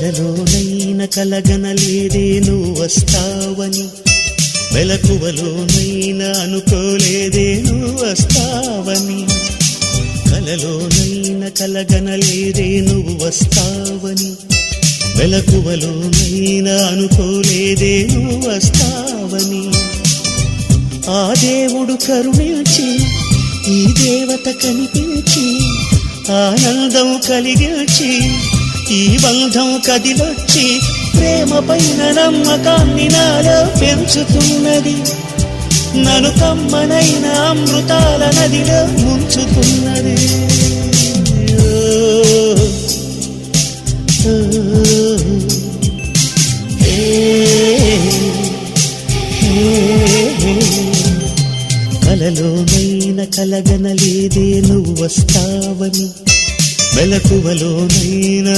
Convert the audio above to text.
కలలోనైన కలగనలేదే నువ్వు వస్తావని, మెలకువలోనైనా అనుకోలేదే నువ్వు వస్తావని, కలలోనైన కలగనలేదే నువ్వు వస్తావని, మెలకువలోనైనా అనుకోలేదే నువ్వు వస్తావని. ఆ దేవుడు కరుణించి ఈ దేవత కనిపించి ఆనందం కలిగించి ఈ బంధం కదిలొచ్చి ప్రేమ పైన నమ్మకాన్ని నాలో పెంచుతున్నది, నన్ను కమ్మనైన అమృతాల నదిలో ముంచుతున్నది. కలలోనైన కలగనలేదే నువ్వు వస్తావని, మెలకువలోనైనా